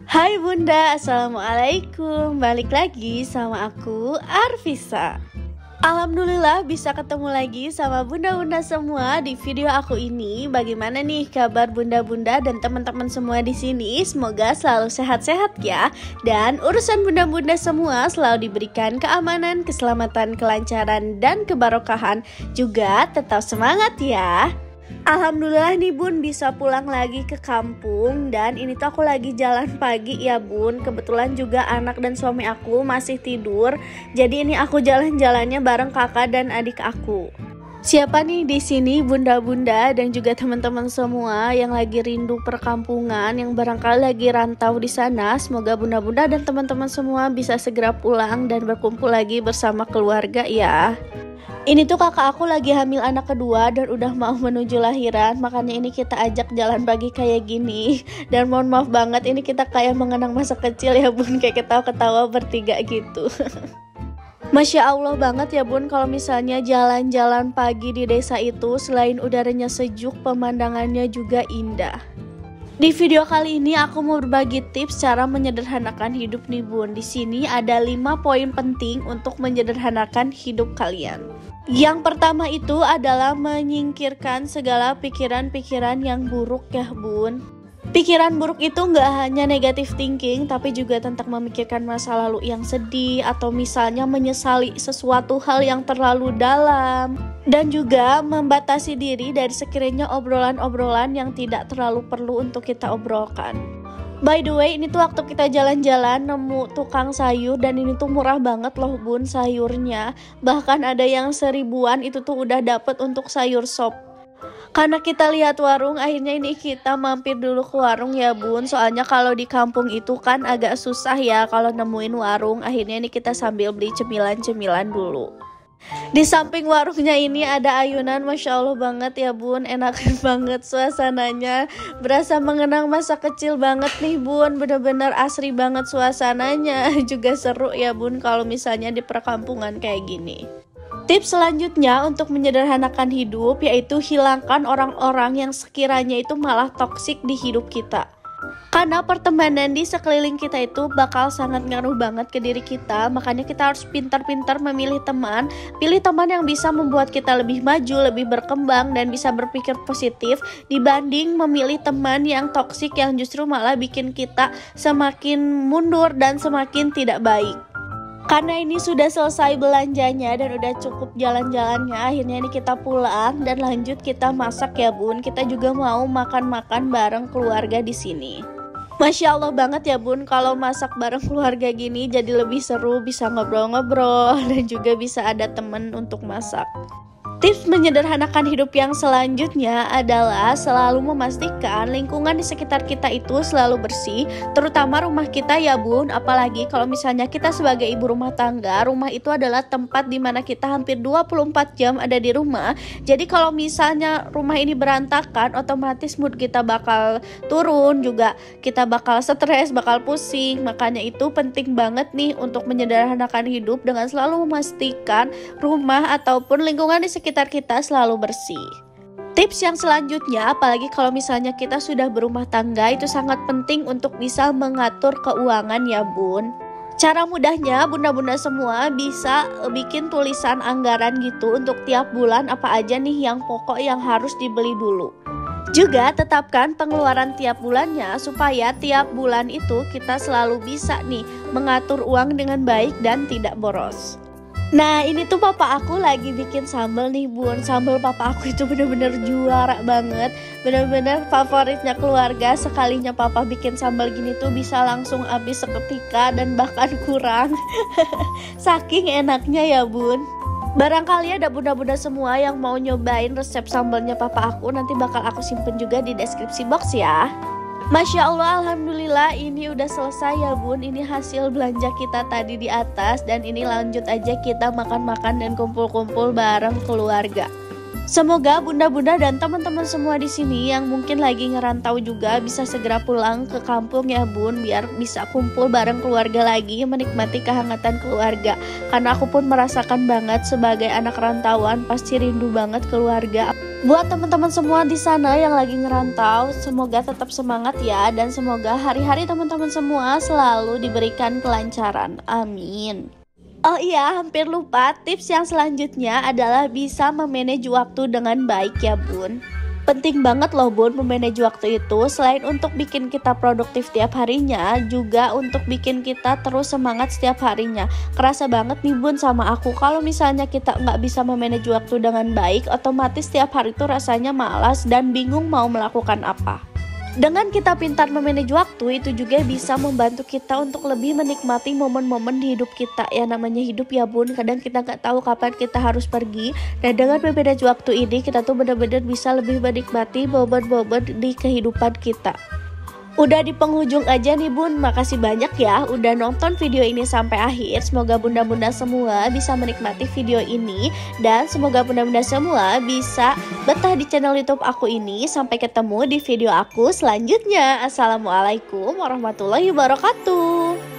Hai Bunda, Assalamualaikum. Balik lagi sama aku, Arvisa. Alhamdulillah bisa ketemu lagi sama bunda-bunda semua di video aku ini. Bagaimana nih kabar bunda-bunda dan teman-teman semua di sini? Semoga selalu sehat-sehat ya. Dan urusan bunda-bunda semua selalu diberikan keamanan, keselamatan, kelancaran, dan kebarokahan. Juga tetap semangat ya. Alhamdulillah nih bun bisa pulang lagi ke kampung. Dan ini tuh aku lagi jalan pagi ya bun. Kebetulan juga anak dan suami aku masih tidur. Jadi ini aku jalan-jalannya bareng kakak dan adik aku. Siapa nih di sini bunda-bunda dan juga teman-teman semua yang lagi rindu perkampungan, yang barangkali lagi rantau di sana. Semoga bunda-bunda dan teman-teman semua bisa segera pulang dan berkumpul lagi bersama keluarga ya. Ini tuh kakak aku lagi hamil anak kedua dan udah mau menuju lahiran. Makanya ini kita ajak jalan pagi kayak gini. Dan mohon maaf banget ini kita kayak mengenang masa kecil ya bun. Kayak ketawa-ketawa bertiga gitu. Masya Allah banget ya bun kalau misalnya jalan-jalan pagi di desa itu. Selain udaranya sejuk, pemandangannya juga indah. Di video kali ini aku mau berbagi tips cara menyederhanakan hidup nih bun. Di sini ada 5 poin penting untuk menyederhanakan hidup kalian. Yang pertama itu adalah menyingkirkan segala pikiran-pikiran yang buruk ya bun. Pikiran buruk itu nggak hanya negative thinking, tapi juga tentang memikirkan masa lalu yang sedih, atau misalnya menyesali sesuatu hal yang terlalu dalam. Dan juga membatasi diri dari sekiranya obrolan-obrolan yang tidak terlalu perlu untuk kita obrolkan. By the way, ini tuh waktu kita jalan-jalan nemu tukang sayur dan ini tuh murah banget loh bun sayurnya. Bahkan ada yang 1000-an itu tuh udah dapet untuk sayur sop. Karena kita lihat warung, akhirnya ini kita mampir dulu ke warung ya bun. Soalnya kalau di kampung itu kan agak susah ya kalau nemuin warung. Akhirnya ini kita sambil beli cemilan-cemilan dulu. Di samping warungnya ini ada ayunan, Masya Allah banget ya bun. Enak banget suasananya. Berasa mengenang masa kecil banget nih bun. Bener-bener asri banget suasananya. Juga seru ya bun kalau misalnya di perkampungan kayak gini. Tips selanjutnya untuk menyederhanakan hidup yaitu hilangkan orang-orang yang sekiranya itu malah toksik di hidup kita. Karena pertemanan di sekeliling kita itu bakal sangat ngaruh banget ke diri kita. Makanya kita harus pintar-pintar memilih teman. Pilih teman yang bisa membuat kita lebih maju, lebih berkembang, dan bisa berpikir positif dibanding memilih teman yang toksik yang justru malah bikin kita semakin mundur dan semakin tidak baik. Karena ini sudah selesai belanjanya dan udah cukup jalan-jalannya, akhirnya ini kita pulang dan lanjut kita masak ya bun. Kita juga mau makan-makan bareng keluarga di sini. Masya Allah banget ya bun, kalau masak bareng keluarga gini jadi lebih seru, bisa ngobrol-ngobrol dan juga bisa ada temen untuk masak. Tips menyederhanakan hidup yang selanjutnya adalah selalu memastikan lingkungan di sekitar kita itu selalu bersih, terutama rumah kita ya bun. Apalagi kalau misalnya kita sebagai ibu rumah tangga, rumah itu adalah tempat dimana kita hampir 24 jam ada di rumah. Jadi kalau misalnya rumah ini berantakan, otomatis mood kita bakal turun, juga kita bakal stres, bakal pusing. Makanya itu penting banget nih untuk menyederhanakan hidup dengan selalu memastikan rumah ataupun lingkungan di sekitar kita selalu bersih. Tips yang selanjutnya, apalagi kalau misalnya kita sudah berumah tangga, itu sangat penting untuk bisa mengatur keuangan ya bun. Cara mudahnya bunda-bunda semua bisa bikin tulisan anggaran gitu untuk tiap bulan apa aja nih yang pokok yang harus dibeli dulu. Juga tetapkan pengeluaran tiap bulannya supaya tiap bulan itu kita selalu bisa nih mengatur uang dengan baik dan tidak boros. Nah ini tuh papa aku lagi bikin sambal nih bun. Sambal papa aku itu bener-bener juara banget. Bener-bener favoritnya keluarga. Sekalinya papa bikin sambal gini tuh bisa langsung habis seketika dan bahkan kurang. Saking enaknya ya bun. Barangkali ada bunda-bunda semua yang mau nyobain resep sambalnya papa aku. Nanti bakal aku simpen juga di deskripsi box ya. Masya Allah, Alhamdulillah ini udah selesai ya bun. Ini hasil belanja kita tadi di atas. Dan ini lanjut aja kita makan-makan dan kumpul-kumpul bareng keluarga. Semoga bunda-bunda dan teman-teman semua di sini yang mungkin lagi ngerantau juga bisa segera pulang ke kampung ya bun, biar bisa kumpul bareng keluarga lagi, menikmati kehangatan keluarga. Karena aku pun merasakan banget sebagai anak rantauan pasti rindu banget keluarga. Buat teman-teman semua di sana yang lagi ngerantau, semoga tetap semangat ya, dan semoga hari-hari teman-teman semua selalu diberikan kelancaran. Amin. Oh iya, hampir lupa, tips yang selanjutnya adalah bisa memanage waktu dengan baik ya bun. Penting banget loh bun memanage waktu itu. Selain untuk bikin kita produktif tiap harinya, juga untuk bikin kita terus semangat setiap harinya. Kerasa banget nih bun sama aku, kalau misalnya kita nggak bisa memanage waktu dengan baik, otomatis setiap hari tuh rasanya malas dan bingung mau melakukan apa. Dengan kita pintar memanage waktu, itu juga bisa membantu kita untuk lebih menikmati momen-momen di hidup kita. Ya namanya hidup ya bun, kadang kita nggak tahu kapan kita harus pergi. Dan dengan memanage waktu ini, kita tuh benar-benar bisa lebih menikmati momen-momen di kehidupan kita. Udah di penghujung aja nih bun, makasih banyak ya udah nonton video ini sampai akhir. Semoga bunda-bunda semua bisa menikmati video ini, dan semoga bunda-bunda semua bisa betah di channel YouTube aku ini. Sampai ketemu di video aku selanjutnya. Assalamualaikum warahmatullahi wabarakatuh.